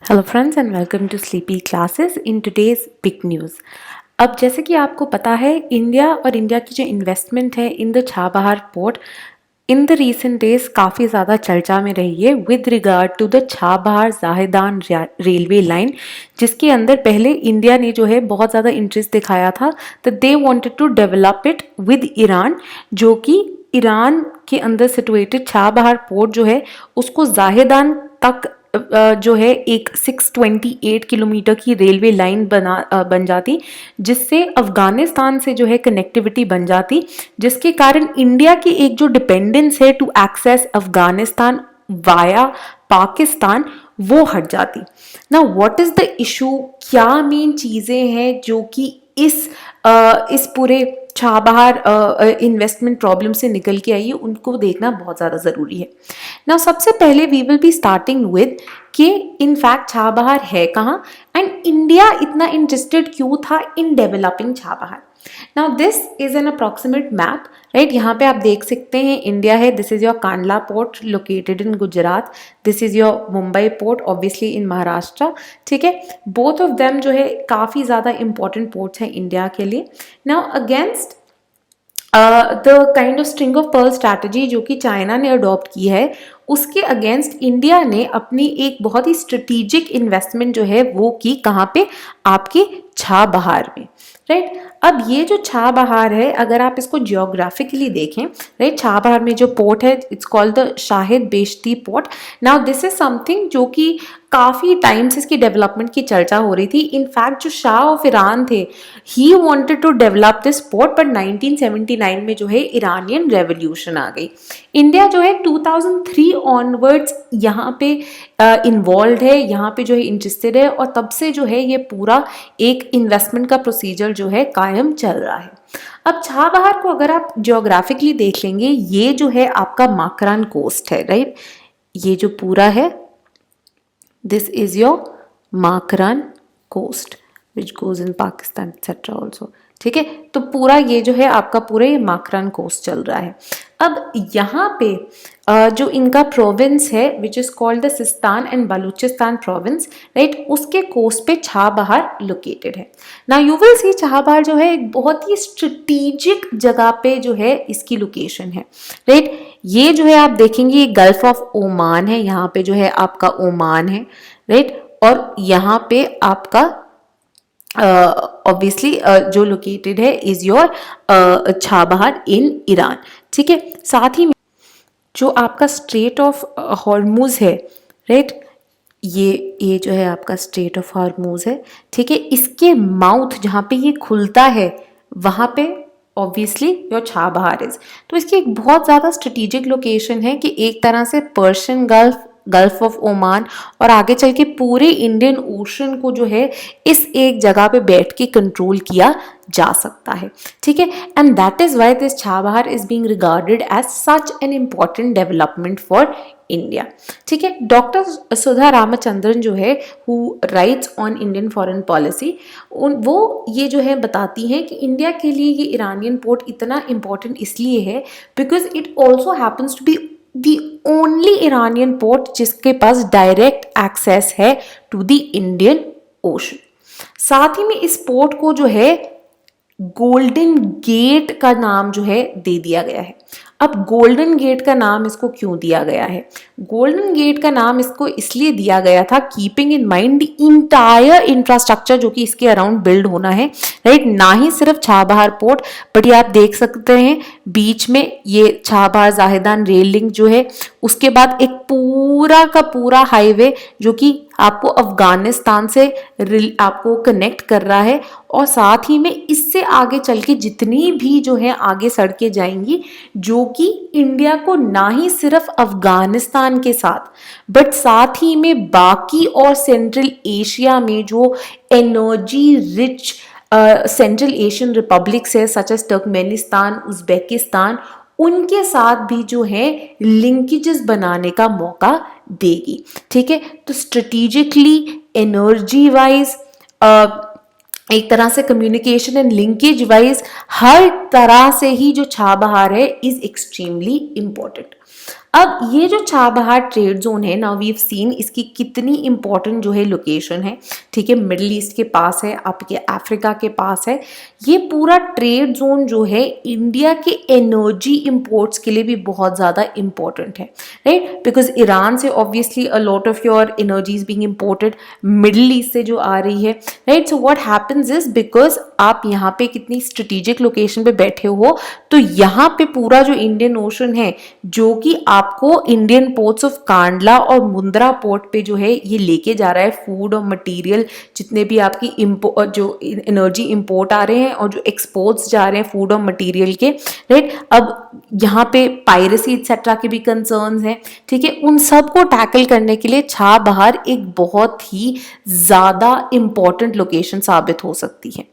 Hello friends and welcome to sleepy classes in today's big news. अब जैसे कि आपको पता है इंडिया और इंडिया की जो इन्वेस्टमेंट है in the Chabahar port in the recent days काफ़ी ज़्यादा चर्चा में रही है with regard to the Chabahar Zahedan railway line, जिसके अंदर पहले इंडिया ने जो है बहुत ज़्यादा इंटरेस्ट दिखाया था that they wanted to develop it with Iran, जो कि ईरान के अंदर सिचुएटेड छाबहार पोर्ट जो है उसको जाहिदान तक जो है एक 628 किलोमीटर की रेलवे लाइन बन जाती, जिससे अफगानिस्तान से जो है कनेक्टिविटी बन जाती, जिसके कारण इंडिया की एक जो डिपेंडेंस है to access Afghanistan via Pakistan वो हट जाती। ना व्हाट इज द इशू, क्या मेन चीजें हैं जो कि इस पूरे छाबहार इन्वेस्टमेंट प्रॉब्लम से निकल के आई है, उनको देखना बहुत ज़्यादा ज़रूरी है। ना सबसे पहले we will be starting with कि इनफैक्ट छाबहार है कहाँ एंड इंडिया इतना इंटरेस्टेड क्यों था in developing Chabahar. Now this is an approximate map, right. यहाँ पे आप देख सकते हैं इंडिया है, this is your Kandla port located in Gujarat, this is your Mumbai port obviously in Maharashtra, ठीक है। बोथ ऑफ देम जो है काफ़ी ज़्यादा इंपॉर्टेंट पोर्ट्स हैं इंडिया के लिए। Now against the kind of string of pearl strategy जो कि चाइना ने अडॉप्ट की है, उसके अगेंस्ट इंडिया ने अपनी एक बहुत ही स्ट्रेटेजिक इन्वेस्टमेंट जो है वो की कहाँ पे, आपके छाबहार में, राइट। अब ये जो छाबहार है अगर आप इसको जियोग्राफिकली देखें, राइट, छाबहार में जो पोर्ट है it's called the Shahid Beheshti port. Now this is something जो कि काफ़ी टाइम से इसकी डेवलपमेंट की चर्चा हो रही थी। इनफैक्ट जो शाह ऑफ ईरान थे ही wanted to develop this port, but 1979 में जो है ईरानियन रेवोल्यूशन आ गई। इंडिया जो है 2003 ऑनवर्ड्स यहाँ पे इन्वॉल्व है, यहाँ पे जो है इंटरेस्टेड है, और तब से जो है ये पूरा एक इन्वेस्टमेंट का प्रोसीजर जो है कायम चल रहा है। अब छाबहार को अगर आप जियोग्राफिकली देख लेंगे, ये जो है आपका माकरान कोस्ट है, राइट। ये जो पूरा है this is your Makran coast which goes in Pakistan etcetera also, ठीक है। तो पूरा ये जो है आपका पूरा ये माकरान कोस्ट चल रहा है। अब यहाँ पे जो इनका प्रोविंस है which is called the Sistan and Balochistan province, right, उसके कोस्ट पे छाबहार लोकेटेड है। ना यू विल सी छाबहार जो है एक बहुत ही स्ट्रेटेजिक जगह पे जो है इसकी लोकेशन है, राइट। ये जो है आप देखेंगे ये गल्फ ऑफ ओमान है, यहाँ पे जो है आपका ओमान है, राइट, और यहाँ पे आपका ऑब्वियसली जो लोकेटेड है is your Chabahar in Iran, ठीक है। साथ ही जो आपका स्ट्रेट ऑफ हॉर्मुज है, राइट, ये जो है आपका स्ट्रेट ऑफ हॉर्मुज है, ठीक है। इसके माउथ जहाँ पे ये खुलता है वहाँ पे ऑब्वियसली योर छाबहार इज। तो इसकी एक बहुत ज़्यादा स्ट्रेटेजिक लोकेशन है कि एक तरह से Persian gulf, gulf of Oman और आगे चल के पूरे इंडियन ओशन को जो है इस एक जगह पे बैठ के कंट्रोल किया जा सकता है, ठीक है। And that is why this Chabahar is being regarded as such an important development for India, ठीक है। डॉक्टर सुधा रामचंद्रन जो है who writes on Indian foreign policy, वो ये जो है बताती हैं कि इंडिया के लिए ये ईरानियन पोर्ट इतना इम्पॉर्टेंट इसलिए है because it also happens to be the only Iranian port जिसके पास डायरेक्ट एक्सेस है टू द इंडियन ओशन। साथ ही में इस पोर्ट को जो है गोल्डन गेट का नाम जो है दे दिया गया है। अब गोल्डन गेट का नाम इसको क्यों दिया गया है? गोल्डन गेट का नाम इसको इसलिए दिया गया था keeping in mind the entire infrastructure जो कि इसके अराउंड बिल्ड होना है, राइट। ना ही सिर्फ छाबहार पोर्ट, बट ये आप देख सकते हैं बीच में ये छाबहार जाहिदान रेल लिंक जो है, उसके बाद एक पूरा का पूरा हाईवे जो कि आपको अफगानिस्तान से आपको कनेक्ट कर रहा है, और साथ ही में इससे आगे चल के जितनी भी जो है आगे सड़कें जाएंगी जो कि इंडिया को ना ही सिर्फ अफगानिस्तान के साथ बट साथ ही में बाकी और सेंट्रल एशिया में जो energy rich central Asian republics है सच एज तुर्कमेनिस्तान, उज्बेकिस्तान, उनके साथ भी जो है लिंकेजेस बनाने का मौका देगी, ठीक है। तो स्ट्रेटेजिकली, एनर्जी वाइज, एक तरह से कम्युनिकेशन एंड लिंकेज वाइज हर तरह से ही जो छाबहार है इज एक्सट्रीमली इंपॉर्टेंट। अब ये जो चाबहार ट्रेड जोन है, नाउ वी हैव सीन इसकी कितनी इंपॉर्टेंट जो है लोकेशन है, ठीक है, मिडिल ईस्ट के पास है, आपके अफ्रीका के पास है। ये पूरा ट्रेड जोन जो है इंडिया के एनर्जी इंपोर्ट्स के लिए भी बहुत ज़्यादा इंपॉर्टेंट है, राइट, बिकॉज ईरान से obviously a lot of your energy is being imported, middle east से जो आ रही है, right. So what happens is, because आप यहाँ पे कितनी स्ट्रेटेजिक लोकेशन पे बैठे हो, तो यहाँ पे पूरा जो इंडियन ओशन है, जो कि आपको इंडियन पोर्ट्स ऑफ कांडला और मुंद्रा पोर्ट पे जो है ये लेके जा रहा है फूड और मटेरियल, जितने भी आपकी जो एनर्जी इंपोर्ट आ रहे हैं और जो एक्सपोर्ट्स जा रहे हैं फूड और मटेरियल के, राइट। अब यहाँ पे पायरेसी एक्सेट्रा के भी कंसर्न्स हैं, ठीक है। उन सब को टैकल करने के लिए चाबहार एक बहुत ही ज़्यादा इंपॉर्टेंट लोकेशन साबित हो सकती है।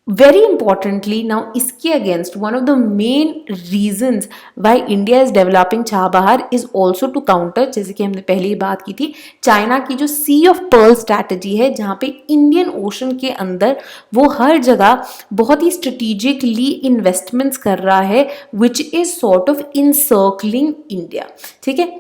Very importantly, now इसके against one of the main reasons why India is developing Chabahar is also to counter, जैसे कि हमने पहले ही बात की थी, चाइना की जो Sea of Pearl strategy है, जहाँ पे इंडियन ओशन के अंदर वो हर जगह बहुत ही strategically investments कर रहा है, which is sort of encircling India, ठीक है।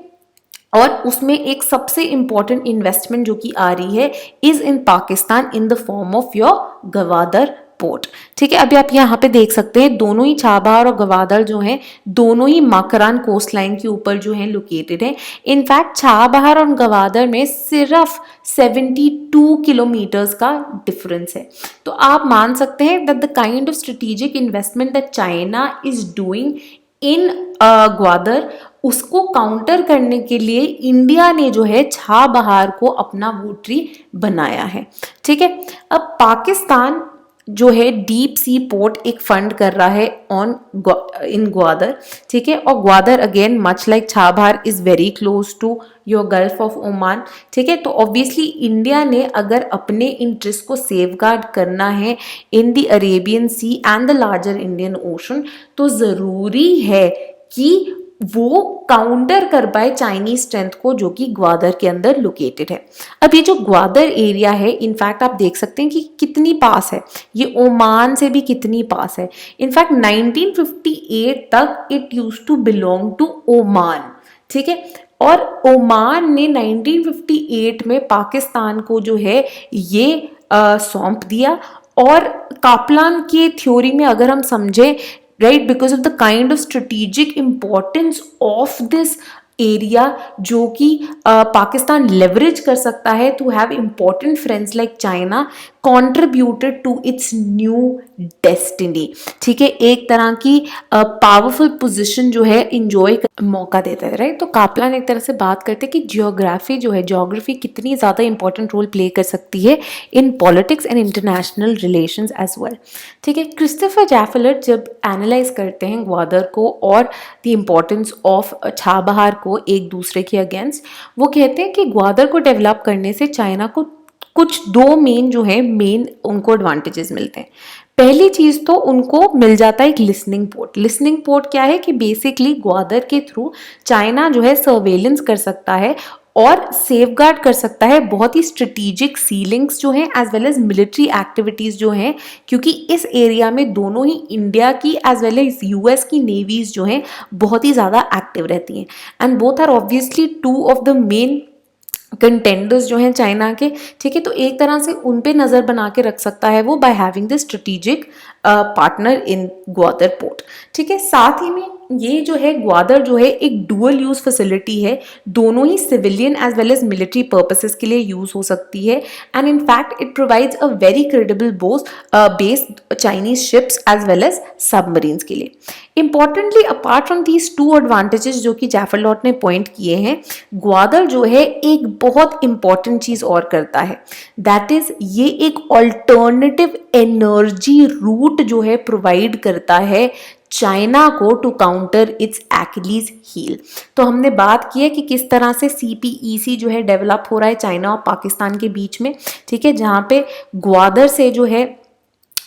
और उसमें एक सबसे इंपॉर्टेंट इन्वेस्टमेंट जो कि आ रही है is in Pakistan in the form of your Gwadar port, ठीक है। अभी आप यहाँ पे देख सकते हैं दोनों ही चाबहार और गवादर जो हैं दोनों ही माकरान कोस्ट लाइन के ऊपर जो है लोकेटेड है। इनफैक्ट चाबहार और गवादर में सिर्फ 72 किलोमीटर्स का डिफरेंस है। तो आप मान सकते हैं that the kind of strategic investment that China is doing in Gwadar, उसको काउंटर करने के लिए इंडिया ने जो है चाबहार को अपना वोटरी बनाया है, ठीक है। अब पाकिस्तान जो है डीप सी पोर्ट एक फंड कर रहा है इन ग्वादर, ठीक है। और Gwadar again much like Chabahar is very close to your Gulf of Oman, ठीक है। तो ऑब्वियसली इंडिया ने अगर अपने इंटरेस्ट को सेफगार्ड करना है in the Arabian Sea and the larger Indian Ocean, तो ज़रूरी है कि वो काउंटर कर पाए चाइनीज स्ट्रेंथ को जो कि ग्वादर के अंदर लोकेटेड है। अब ये जो ग्वादर एरिया है, इनफैक्ट आप देख सकते हैं कि कितनी पास है, ये ओमान से भी कितनी पास है। इनफैक्ट 1958 तक it used to belong to Oman, ठीक है। और ओमान ने 1958 में पाकिस्तान को जो है ये सौंप दिया। और कापलान के थ्योरी में अगर हम समझे, right, because of the kind of strategic importance of this area जो कि पाकिस्तान लेवरेज कर सकता है to have important friends like China contributed to its new destiny, ठीक है। एक तरह की पावरफुल पोजीशन जो है इंजॉय मौका देता है, राइट। तो कापलान एक तरह से बात करते हैं कि जियोग्राफी जो है, जियोग्राफी कितनी ज़्यादा इंपॉर्टेंट रोल प्ले कर सकती है in politics and international relations as well, ठीक है। क्रिस्टोफर जैफलर जब एनालाइज करते हैं ग्वादर को और द इम्पोर्टेंस ऑफ चाबहार को एक दूसरे के अगेंस्ट, वो कहते हैं कि ग्वादर को डेवलप करने से चाइना को कुछ दो मेन उनको एडवांटेजेस मिलते हैं। पहली चीज तो उनको मिल जाता है एक लिसनिंग पोर्ट। लिसनिंग पोर्ट क्या है कि बेसिकली ग्वादर के थ्रू चाइना जो है सर्वेलेंस कर सकता है और सेफगार्ड कर सकता है बहुत ही स्ट्रेटेजिक सी लिंक्स जो हैं as well as military activities जो हैं, क्योंकि इस एरिया में दोनों ही इंडिया की एज वेल एज यूएस की नेवीज जो हैं बहुत ही ज़्यादा एक्टिव रहती हैं and both are obviously two of the main contenders जो हैं चाइना के, ठीक है। तो एक तरह से उन पे नज़र बना के रख सकता है वो by having the strategic partner in Gwadar port, ठीक है। साथ ही में ये जो है ग्वादर जो है एक डुअल यूज फैसिलिटी है, दोनों ही civilian as well as military purposes के लिए यूज हो सकती है and in fact it provides a very credible base Chinese ships as well as submarines के लिए। Importantly apart from these two advantages जो कि जैफरलॉट ने पॉइंट किए हैं, ग्वादर जो है एक बहुत इंपॉर्टेंट चीज और करता है, दैट इज ये एक ऑल्टरनेटिव एनर्जी रूट जो है प्रोवाइड करता है चाइना को to counter its Achilles heel. तो हमने बात की है कि किस तरह से CPEC जो है डेवलप हो रहा है चाइना और पाकिस्तान के बीच में, ठीक है, जहाँ पे ग्वादर से जो है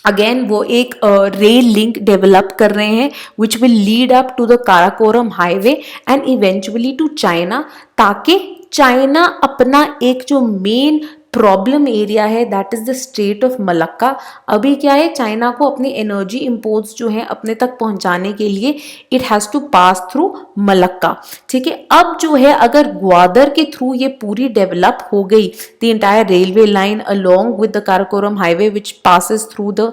अगेन वो एक रेल लिंक डेवलप कर रहे हैं which will lead up to the Karakoram Highway and eventually to China, ताकि चाइना अपना एक जो मेन प्रॉब्लम एरिया है that is the Strait of Malacca. अभी क्या है, चाइना को अपनी एनर्जी इंपोर्ट्स जो हैं अपने तक पहुंचाने के लिए it has to pass through Malacca. ठीक है, अब जो है अगर ग्वादर के थ्रू ये पूरी डेवलप हो गई, the entire railway line along with the Karakoram Highway which passes through the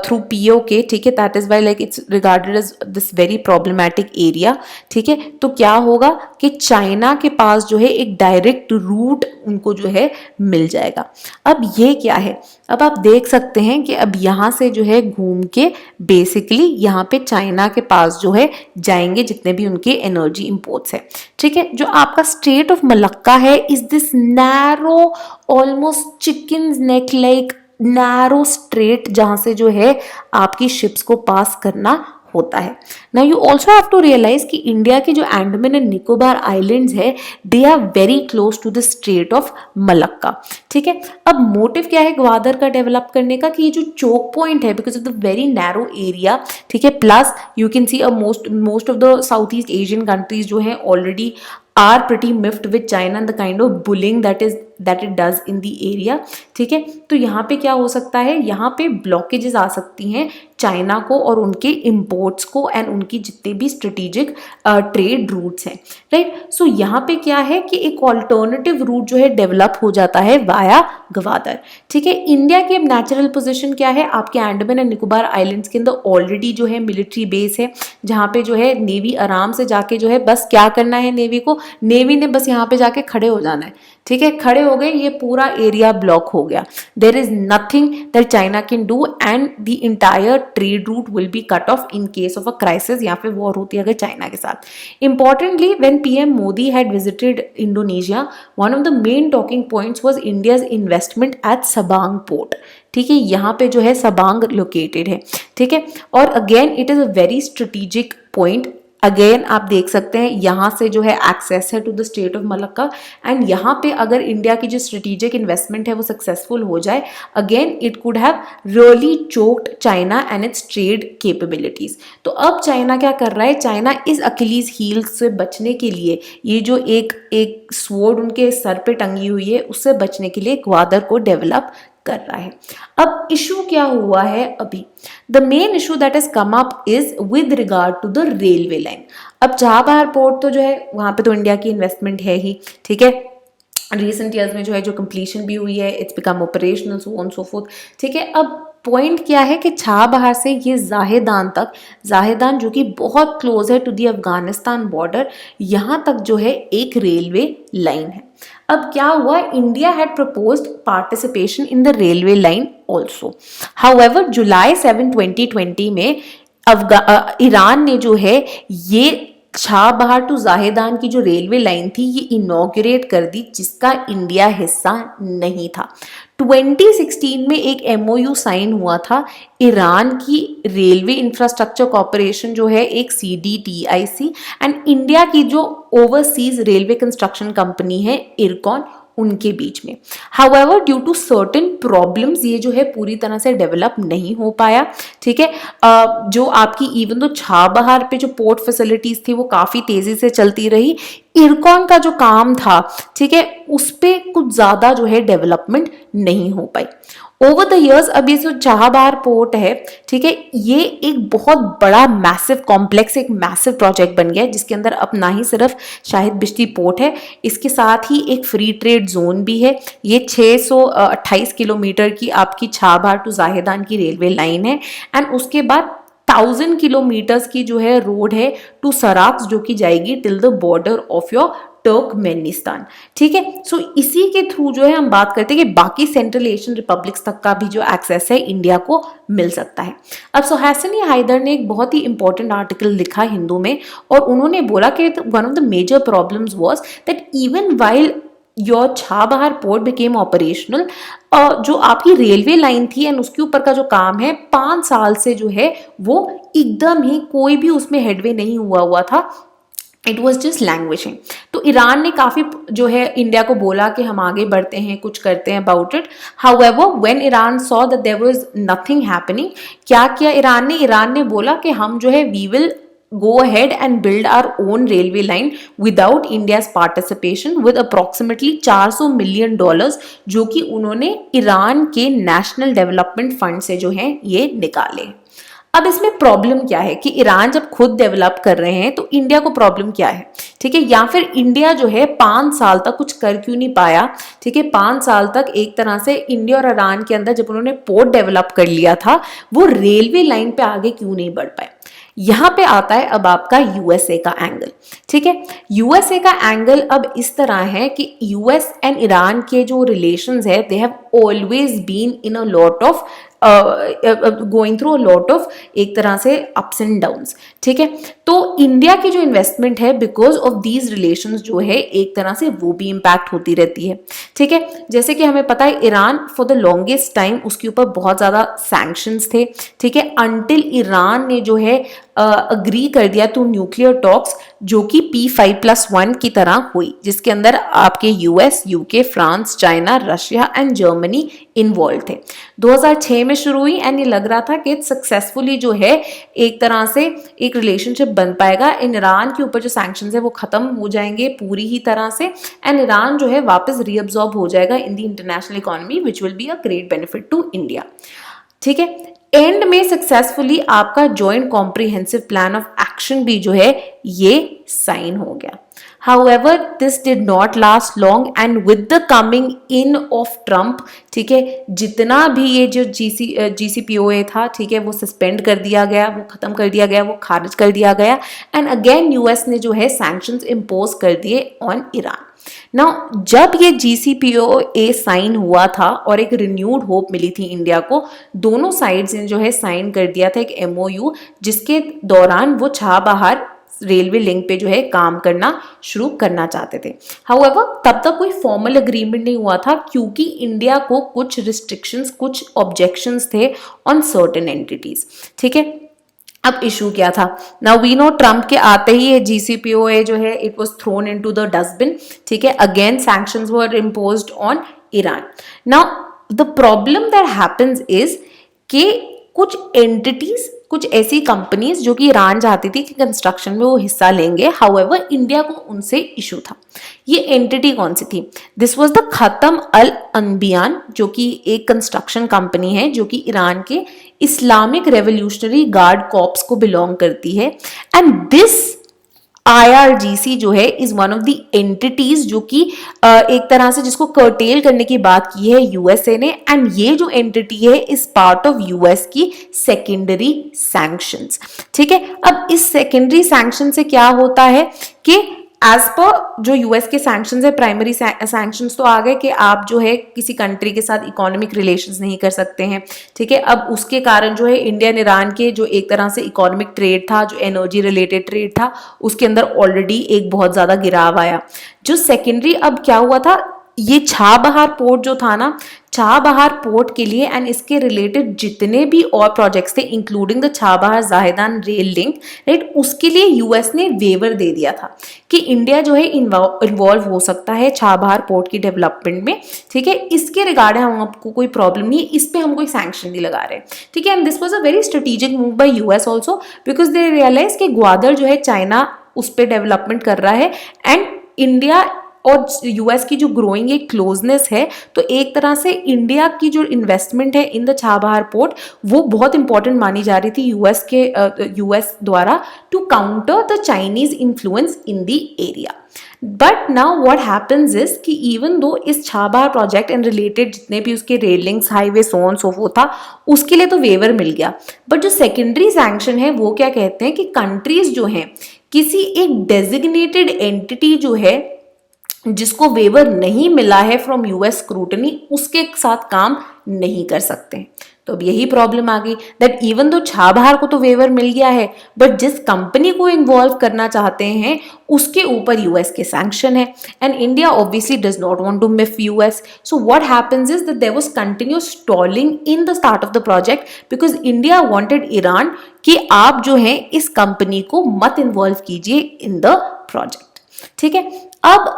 through PoK, ठीक है, that is why like it's regarded as this very problematic area. ठीक है, तो क्या होगा कि चाइना के पास जो है एक डायरेक्ट रूट उनको जो है मिल जाएगा। अब ये क्या है, अब आप देख सकते हैं कि अब यहाँ से जो है घूम के बेसिकली यहाँ पे चाइना के पास जो है जाएंगे जितने भी उनके एनर्जी इंपोर्ट्स है। ठीक है, जो आपका स्ट्रेट ऑफ मलक्का है is this narrow almost chicken neck like narrow straight जहां से जो है आपकी शिप्स को पास करना होता है। Now you also have to realise कि इंडिया के जो अंडमान एंड निकोबार आइलैंड्स है they are very close to the Strait of Malacca. ठीक है, अब मोटिव क्या है ग्वादर का डेवलप करने का कि ये जो चोक पॉइंट है because of the very narrow area, ठीक है, plus you can see most of the south east Asian countries जो है already are pretty miffed with China and the kind of bullying that it does in the area। ठीक है, तो यहाँ पे क्या हो सकता है, यहाँ पे ब्लॉकेजेस आ सकती हैं चाइना को और उनके इंपोर्ट्स को एंड उनकी जितने भी स्ट्रेटेजिक ट्रेड रूट्स हैं, राइट। सो यहाँ पे क्या है कि एक ऑल्टरनेटिव रूट जो है डेवलप हो जाता है वाया ग्वादर। ठीक है, इंडिया की अब नेचुरल पोजीशन क्या है, आपके अंडमान एंड निकोबार आइलैंड्स के अंदर ऑलरेडी जो है मिलिट्री बेस है जहाँ पे जो है नेवी आराम से जाके जो है बस क्या करना है, नेवी ने बस यहाँ पे जाके खड़े हो जाना है। ठीक है, खड़े हो गए, ये पूरा एरिया ब्लॉक हो गया, there is nothing that China can do and the entire trade route will be cut off in case of a crisis या फिर वॉर होती है अगर चाइना के साथ। Importantly when PM Modi had visited Indonesia, one of the main talking points was India's investment at Sabang port. ठीक है, यहाँ पे जो है सबांग लोकेटेड है। ठीक है, और again it is a very strategic point. Again आप देख सकते हैं यहाँ से जो है एक्सेस है to the state of Malacca and यहाँ पे अगर इंडिया की जो स्ट्रेटेजिक इन्वेस्टमेंट है वो सक्सेसफुल हो जाए, again it could have really choked China and it's trade capabilities. तो अब चाइना क्या कर रहा है, चाइना इस अकिलीज हील से बचने के लिए ये जो एक स्वॉर्ड उनके सर पे टंगी हुई है उससे बचने के लिए ग्वादर को डेवलप कर रहा है। अब इशू क्या हुआ है, अभी the main issue that is come up is with regard to the railway line. अब चाबहार पोर्ट तो जो है वहां पे तो इंडिया की इन्वेस्टमेंट है ही, ठीक है, रिसेंट ईयर्स में जो है जो कंप्लीशन भी हुई है, it's become operational so on so fourth. ठीक है, अब पॉइंट क्या है कि चाबहार से ये जाहेदान तक, जाहेदान जो कि बहुत क्लोज है टू दी अफगानिस्तान बॉर्डर, यहाँ तक जो है एक रेलवे लाइन है। अब क्या हुआ, India had proposed participation in the railway line also. However July 7, 2020 में ईरान ने जो है ये चाबहार टू जाहेदान की जो रेलवे लाइन थी ये इनॉग्रेट कर दी, जिसका इंडिया हिस्सा नहीं था। 2016 में एक एमओयू साइन हुआ था ईरान की रेलवे इंफ्रास्ट्रक्चर कॉर्पोरेशन जो है एक CDTIC एंड इंडिया की जो ओवरसीज रेलवे कंस्ट्रक्शन कंपनी है इरकॉन, उनके बीच में। However due to certain problems ये जो है पूरी तरह से डेवलप नहीं हो पाया। ठीक है, जो आपकी इवन तो चाबहार पे जो पोर्ट फैसिलिटीज थी वो काफी तेजी से चलती रही, इरकॉन का जो काम था, ठीक है, उस पे कुछ ज्यादा जो है डेवलपमेंट नहीं हो पाई ओवर द इयर्स। अब ये जो चाबहार पोर्ट है, ठीक है, ये एक बहुत बड़ा मैसिव कॉम्प्लेक्स, एक मैसिव प्रोजेक्ट बन गया है जिसके अंदर अब ना ही सिर्फ शाहिद बिश्ती पोर्ट है, इसके साथ ही एक फ्री ट्रेड जोन भी है। ये 628 किलोमीटर की आपकी चाबहार टू जाहेदान की रेलवे लाइन है एंड उसके बाद 1000 किलोमीटर्स की जो है रोड है टू सराक्स जो कि जाएगी till the border of your Turkmenistan. ठीक है, सो इसी के थ्रू जो है हम बात करते हैं कि बाकी सेंट्रल एशियन रिपब्लिक्स तक का भी जो एक्सेस है इंडिया को मिल सकता है। अब सुहासिनी हायदर ने एक बहुत ही इंपॉर्टेंट आर्टिकल लिखा हिंदू में और उन्होंने बोला कि one of the major problems was that even while your Chabahar port became operational, जो आपकी रेलवे लाइन थी एंड उसके ऊपर का जो काम है 5 साल से जो है वो एकदम ही कोई भी उसमें हेडवे नहीं हुआ था, इट वॉज जस्ट लैंग्वेजिंग। तो ईरान ने काफ़ी जो है इंडिया को बोला कि हम आगे बढ़ते हैं, कुछ करते हैं about it. However when Iran saw that there was nothing happening, क्या किया ईरान ने बोला कि हम जो है we will go ahead and build our own railway line without India's participation with approximately $400 million, जो कि उन्होंने ईरान के नेशनल डेवलपमेंट फंड से जो है ये निकाले। अब इसमें प्रॉब्लम क्या है कि ईरान जब खुद डेवलप कर रहे हैं तो इंडिया को प्रॉब्लम क्या है, ठीक है, या फिर इंडिया जो है 5 साल तक कुछ कर क्यों नहीं पाया, ठीक है, 5 साल तक एक तरह से इंडिया और ईरान के अंदर जब उन्होंने पोर्ट डेवलप कर लिया था वो रेलवे लाइन पे आगे क्यों नहीं बढ़ पाए। यहां पे आता है अब आपका यूएसए का एंगल, ठीक है। यूएसए का एंगल अब इस तरह है कि यूएस एंड ईरान के जो रिलेशंस है they have always been in a lot of going through a lot of एक तरह से अप्स एंड डाउन्स, ठीक है। तो इंडिया की जो इन्वेस्टमेंट है बिकॉज ऑफ दीज रिलेशंस जो है एक तरह से वो भी इम्पैक्ट होती रहती है, ठीक है। जैसे कि हमें पता है Iran for the longest time उसके ऊपर बहुत ज़्यादा सैंक्शंस थे, ठीक है, अंटिल ईरान ने जो है अग्री कर दिया टू न्यूक्लियर टॉक्स जो कि P5+1 की तरह हुई, जिसके अंदर आपके US, UK, France, China, Russia and Germany involve थे। 2006 में शुरू हुई एंड ये लग रहा था कि सक्सेसफुली जो है एक तरह से एक रिलेशनशिप बन पाएगा, इन ईरान के ऊपर जो सैंक्शंस है वो खत्म हो जाएंगे पूरी ही तरह से एंड ईरान जो है वापस रीअब्सॉर्ब हो जाएगा in the international economy which will be a great benefit to India, ठीक है। एंड में सक्सेसफुली आपका joint comprehensive plan of action भी जो है ये साइन हो गया। However, this did not last long and with the coming in of Trump, ठीक है, जितना भी ये जो GCPOA था, ठीक है, वो सस्पेंड कर दिया गया, वो खत्म कर दिया गया, वो खारिज कर दिया गया एंड अगेन यूएस ने जो है सैंक्शंस इम्पोज कर दिए ऑन ईरान। नाउ जब ये GCPOA साइन हुआ था और एक रिन्यूड होप मिली थी इंडिया को, दोनों साइड्स ने जो है साइन कर दिया था एक MOU जिसके दौरान वो छाबहार रेलवे लिंक पे जो है काम करना शुरू करना चाहते थे। हाउएवर तब तक कोई फॉर्मल एग्रीमेंट नहीं हुआ था क्योंकि इंडिया को कुछ रिस्ट्रिक्शंस, कुछ ऑब्जेक्शंस थे ऑन सर्टेन एंटिटीज, ठीक है। अब इशू क्या था, नाउ वी नो ट्रम्प के आते ही ये GCPOA जो है it was thrown into the dustbin, ठीक है, again sanctions were imposed on Iran. Now the problem that happens is कि कुछ एंटिटीज, कुछ ऐसी कंपनीज जो कि ईरान चाहती थी कि कंस्ट्रक्शन में वो हिस्सा लेंगे, हाउएवर इंडिया को उनसे इशू था। ये एंटिटी कौन सी थी, दिस वाज द खतम अल अनबियान जो कि एक कंस्ट्रक्शन कंपनी है जो कि ईरान के इस्लामिक रेवोल्यूशनरी गार्ड कॉर्प्स को बिलोंग करती है एंड दिस IRGC जो है is one of the entities जो कि एक तरह से जिसको कर्टेल करने की बात की है यूएसए ने एंड ये जो एंटिटी है इज पार्ट ऑफ यूएस की सेकेंडरी सैंक्शंस, ठीक है। अब इस सेकेंडरी सैंक्शन से क्या होता है कि एज पर जो यूएस के सैंक्शंस है, प्राइमरी सैंक्शंस तो आ गए कि आप जो है किसी कंट्री के साथ इकोनॉमिक रिलेशंस नहीं कर सकते हैं, ठीक है। अब उसके कारण जो है इंडियन ईरान के जो एक तरह से इकोनॉमिक ट्रेड था, जो एनर्जी रिलेटेड ट्रेड था, उसके अंदर ऑलरेडी एक बहुत ज़्यादा गिराव आया। जो सेकेंडरी अब क्या हुआ था, ये छाबहार पोर्ट जो था ना, छाबहार पोर्ट के लिए एंड इसके रिलेटेड जितने भी और प्रोजेक्ट्स थे including the Chabahar Zahedan rail link, right, उसके लिए यूएस ने वेवर दे दिया था कि इंडिया जो है इन्वॉल्व हो सकता है छाबहार पोर्ट की डेवलपमेंट में, ठीक है। इसके रिगार्डिंग हम आपको कोई प्रॉब्लम नहीं है, इस पे हम कोई सैंक्शन नहीं लगा रहे, ठीक है। And this was a very strategic move by US also because they realise कि ग्वादर जो है चाइना उस पर डेवलपमेंट कर रहा है एंड इंडिया और यूएस की जो ग्रोइंग एक क्लोजनेस है, तो एक तरह से इंडिया की जो इन्वेस्टमेंट है इन द छाबहार पोर्ट वो बहुत इंपॉर्टेंट मानी जा रही थी यूएस द्वारा to counter the Chinese influence in the area. But now what happens is कि इवन दो इस छाबहार प्रोजेक्ट एंड रिलेटेड जितने भी उसके rail links, highway, so on so वो था, उसके लिए तो वेवर मिल गया, बट जो सेकेंडरी सैंक्शन है वो क्या कहते हैं कि कंट्रीज जो हैं किसी एक डेजिग्नेटेड एंटिटी जो है जिसको वेवर नहीं मिला है फ्रॉम यूएस स्क्रूटनी, उसके साथ काम नहीं कर सकते। तो अब यही प्रॉब्लम आ गई दैट इवन दो छाबहार को तो वेवर मिल गया है बट जिस कंपनी को इन्वॉल्व करना चाहते हैं उसके ऊपर यूएस के सैंक्शन है and India obviously does not want to miff US. So what happens is that there was continuous stalling in the start of the project because India wanted Iran कि आप जो है इस कंपनी को मत involve कीजिए in the project, ठीक है। अब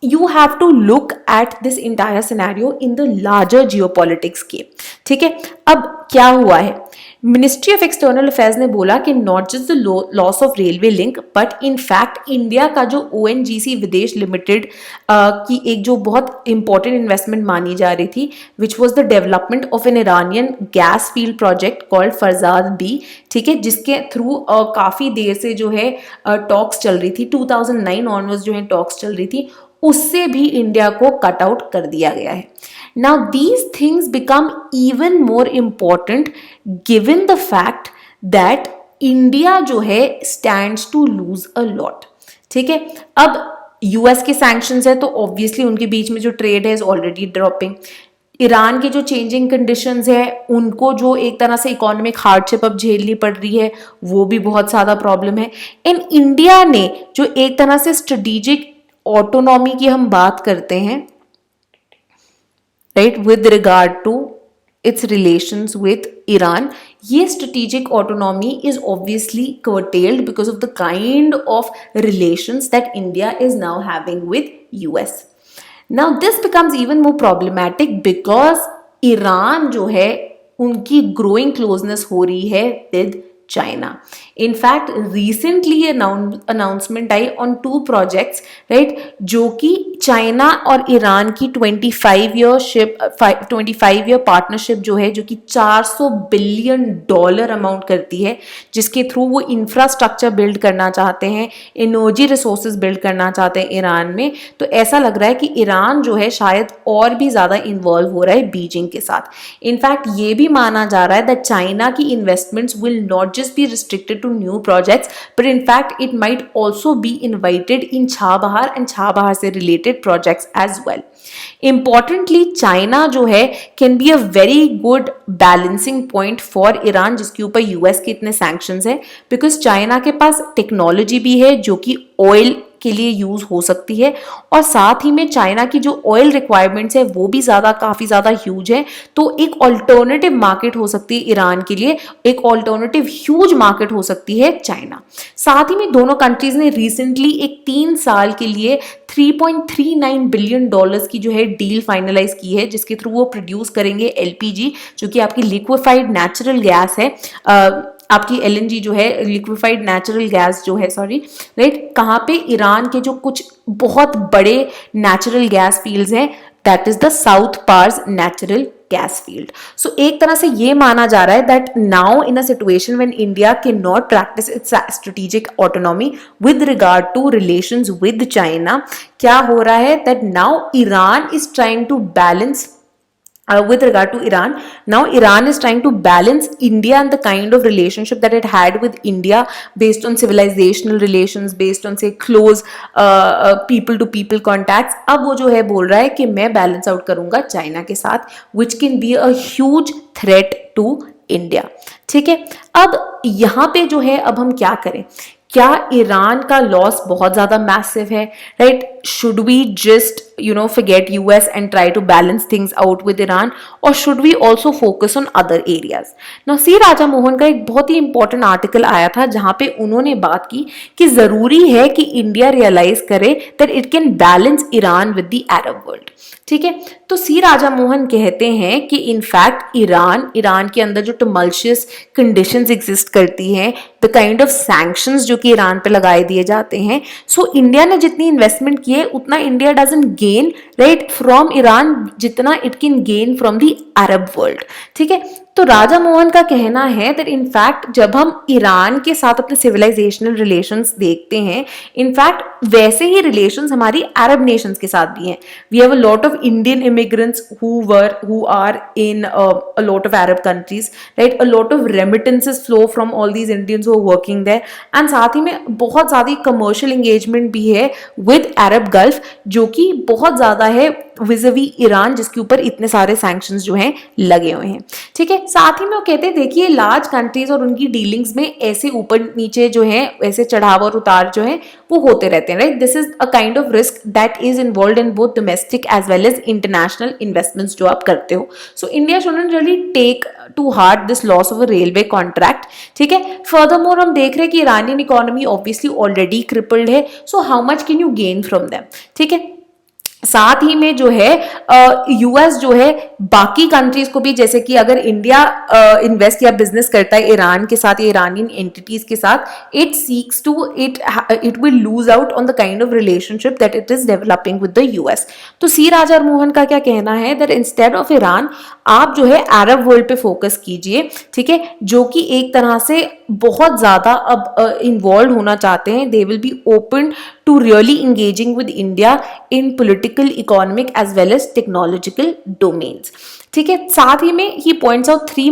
you have to look at this entire scenario in the larger geopolitics के, ठीक है। अब क्या हुआ है, मिनिस्ट्री ऑफ एक्सटर्नल अफेयर्स ने बोला कि not just the loss of railway link but in fact India का जो ONGC विदेश लिमिटेड की एक जो बहुत इंपॉर्टेंट इन्वेस्टमेंट मानी जा रही थी, which was the development of an Iranian gas field project called Farzad B, ठीक है, जिसके थ्रू काफ़ी देर से जो है टॉक्स चल रही थी, 2009 ऑनवर्ड्स जो है टॉक्स चल रही थी, उससे भी इंडिया को कट आउट कर दिया गया है। Now these things become even more important given the fact that India जो है stands to lose a lot, ठीक है। अब US के sanctions है तो obviously उनके बीच में जो ट्रेड है is already dropping। ईरान के जो चेंजिंग कंडीशंस है उनको जो एक तरह से इकोनॉमिक हार्डशिप अब झेलनी पड़ रही है वो भी बहुत ज़्यादा प्रॉब्लम है। इन इंडिया ने जो एक तरह से स्ट्रेटेजिक ऑटोनॉमी की हम बात करते हैं, right, with regard to its relations with Iran, ये strategic autonomy is obviously curtailed because of the kind of relations that India is now having with US. Now this becomes even more problematic because Iran जो है उनकी growing closeness हो रही है with China. In fact, recently announcement I on 2 projects, right, जो कि China और Iran की 25 ईयर पार्टनरशिप जो है, जो कि $400 बिलियन अमाउंट करती है, जिसके थ्रू वो इंफ्रास्ट्रक्चर बिल्ड करना चाहते हैं, एनर्जी रिसोर्सेज बिल्ड करना चाहते हैं ईरान में। तो ऐसा लग रहा है कि ईरान जो है शायद और भी ज़्यादा इन्वॉल्व हो रहा है बीजिंग के साथ। इनफैक्ट ये भी माना जा रहा है दैट चाइना की investments will not just be restricted to new projects, but in fact it might also be invited in Chabahar and Chabahar से related projects as well. Importantly, China जो है can be a very good balancing point for Iran, जिसके ऊपर US के इतने sanctions हैं, because China के पास technology भी है जो कि ऑयल के लिए यूज हो सकती है, और साथ ही में चाइना की जो ऑयल रिक्वायरमेंट्स है वो भी काफी ज्यादा ह्यूज है। तो एक ऑल्टरनेटिव मार्केट हो सकती है ईरान के लिए, एक ऑल्टरनेटिव ह्यूज मार्केट हो सकती है चाइना। साथ ही में दोनों कंट्रीज ने रिसेंटली एक 3 साल के लिए $3.39 बिलियन की जो है डील फाइनलाइज की है, जिसके थ्रू वो प्रोड्यूस करेंगे LPG, जो कि आपकी लिक्विफाइड नेचुरल गैस है, आपकी LNG जो है लिक्विफाइड नेचुरल गैस जो है, सॉरी, राइट, कहाँ पे ईरान के जो कुछ बहुत बड़े नेचुरल गैस फील्ड्स हैं, that is the South Pars natural gas field. So एक तरह से ये माना जा रहा है that now in a situation when India can not practice its strategic autonomy with regard to relations with China, क्या हो रहा है that now Iran is trying to balance with regard to Iran, now Iran is trying to balance India and the kind of relationship that it had with India based on civilizational relations, based on say close people to people contacts. अब वो जो है बोल रहा है कि मैं balance out करूंगा चाइना के साथ, which can be a huge threat to India, ठीक है। अब यहाँ पे जो है अब हम क्या करें, क्या ईरान का लॉस बहुत ज्यादा मैसिव है, right? Should we just forget US and try to balance things out with Iran, or should we also focus on other areas? Now C राजा मोहन का एक बहुत ही इंपॉर्टेंट आर्टिकल आया था जहां पे उन्होंने बात की कि जरूरी है कि इंडिया रियलाइज करे that it can balance Iran with the Arab world, ठीक है। तो सी राजा मोहन कहते हैं कि इनफैक्ट ईरान के अंदर जो टमल्शियस कंडीशंस एग्जिस्ट करती हैं, द काइंड ऑफ सैंक्शंस जो कि ईरान पे लगाए दिए जाते हैं, सो इंडिया ने जितनी इन्वेस्टमेंट की है उतना India doesn't gain right from Iran जितना it can gain from the Arab world, ठीक है। तो राजा मोहन का कहना है दैट इनफैक्ट जब हम ईरान के साथ अपने सिविलाइजेशनल रिलेशंस देखते हैं, इनफैक्ट वैसे ही रिलेशंस हमारी अरब नेशंस के साथ भी हैं। We have a lot of Indian immigrants who are in a lot of Arab countries, right? A lot of remittances flow from all these Indians who are working there, and साथ ही में बहुत ज़्यादा commercial engagement भी है with Arab gulf, जो कि बहुत ज़्यादा है विज़ावी ईरान, जिसके ऊपर इतने सारे सैंक्शंस जो हैं लगे हुए हैं, ठीक है। साथ ही में वो कहते हैं देखिए लार्ज कंट्रीज और उनकी डीलिंग्स में ऐसे ऊपर नीचे जो है, ऐसे चढ़ाव और उतार जो है वो होते रहते हैं, right? This is a kind of risk that is involved in both domestic as well as international investments जो आप करते हो। So India shouldn't really take to heart this loss of a railway contract, ठीक है। Furthermore हम देख रहे हैं कि Iranian economy obviously already crippled है, so how much can you gain from them, ठीक है। साथ ही में जो है यूएस जो है बाकी कंट्रीज को भी, जैसे कि अगर इंडिया इन्वेस्ट या बिजनेस करता है ईरान के साथ या ईरानियन एंटिटीज के साथ, it seeks to it will lose out on the kind of relationship that it is developing with the US. तो सी राजा मोहन का क्या कहना है दैट इंस्टेड ऑफ ईरान आप जो है अरब वर्ल्ड पे फोकस कीजिए, ठीक है, जो कि एक तरह से बहुत ज्यादा अब इन्वॉल्व होना चाहते हैं। They will be open to really engaging with India in political, economic as well as technological domains। ठीक है, साथ ही में ही पॉइंट्स आउट 3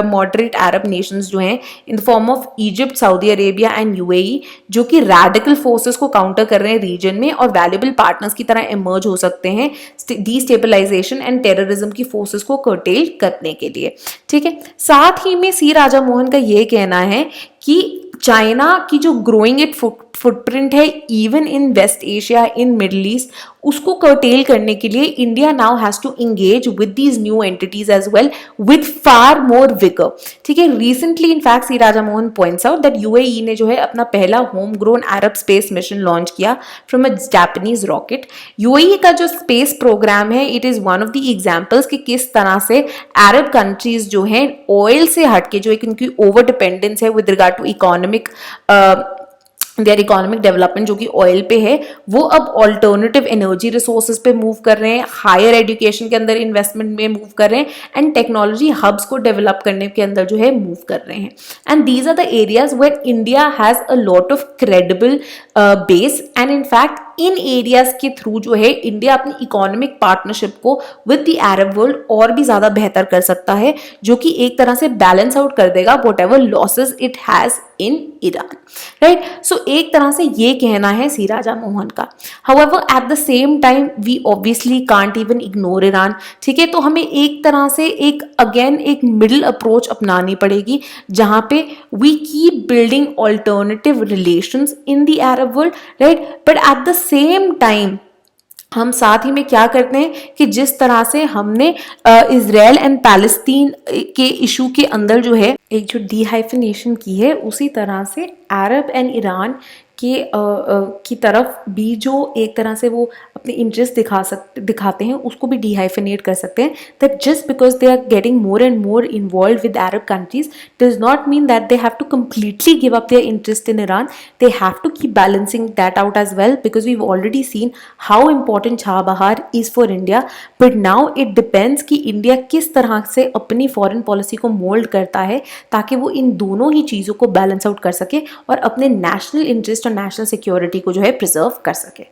मॉडरेट अरब नेशंस जो हैं in the form of Egypt, Saudi Arabia and UAE, जो कि रैडिकल फोर्सेस को काउंटर कर रहे हैं रीजन में और वैल्यूबल पार्टनर्स की तरह इमर्ज हो सकते हैं डिस्टेबलाइजेशन एंड टेररिज्म की फोर्सेस को कर्टेल करने के लिए। ठीक है, साथ ही में सी राजा मोहन का ये कहना है कि चाइना की जो ग्रोइंग इट फुटप्रिंट है even in West Asia, in Middle East, उसको कर्टेल करने के लिए India now has to engage with these new entities as well with far more vigour. ठीक है, recently in fact C Raja Mohan points out that UAE ने जो है अपना पहला home grown Arab space mission launch किया from a Japanese rocket. UAE का जो स्पेस प्रोग्राम है it is one of the examples कि किस तरह से अरब कंट्रीज जो हैं ऑयल से हटके, जो एक इनकी ओवर डिपेंडेंस है with regard to economic their economic development जो कि ऑयल पे है, वो अब ऑल्टरनेटिव एनर्जी रिसोर्सेज पे मूव कर रहे हैं, हायर एजुकेशन के अंदर इन्वेस्टमेंट में मूव कर रहे हैं एंड टेक्नोलॉजी हब्स को डेवलप करने के अंदर जो है मूव कर रहे हैं। And these are the areas where India has a lot of credible base and in fact in areas के थ्रू जो है इंडिया अपनी इकोनॉमिक पार्टनरशिप को विद द अरब वर्ल्ड और भी ज्यादा बेहतर कर सकता है, जो कि एक तरह से बैलेंस आउट कर देगा whatever losses it has in Iran. Right, so एक तरह से ये कहना है सी राजा मोहन का। However at the same time we obviously can't even ignore Iran. ठीक है, तो हमें एक तरह से एक अगेन एक मिडिल अप्रोच अपनानी पड़ेगी जहां पे we keep building alternative relations in the Arab world, right, but at the same time हम साथ ही में क्या करते हैं कि जिस तरह से हमने इजराइल एंड पैलेस्टीन के इशू के अंदर जो है एक जो डीहाइफिनेशन की है, उसी तरह से अरब एंड ईरान की तरफ भी जो एक तरह से वो अपने इंटरेस्ट दिखाते हैं उसको भी डीहाइफिनेट कर सकते हैं। That just because they are getting more and more involve with Arab countries does not mean that they have to completely give up their interest in Iran. They have to keep balancing that out as well because we've already seen how important Chabahar is for India. But now it depends कि India किस तरह से अपनी foreign policy को mould करता है ताकि वो इन दोनों ही चीज़ों को बैलेंस आउट कर सके और अपने नेशनल इंटरेस्ट और नेशनल सिक्योरिटी को जो है प्रिजर्व कर सके।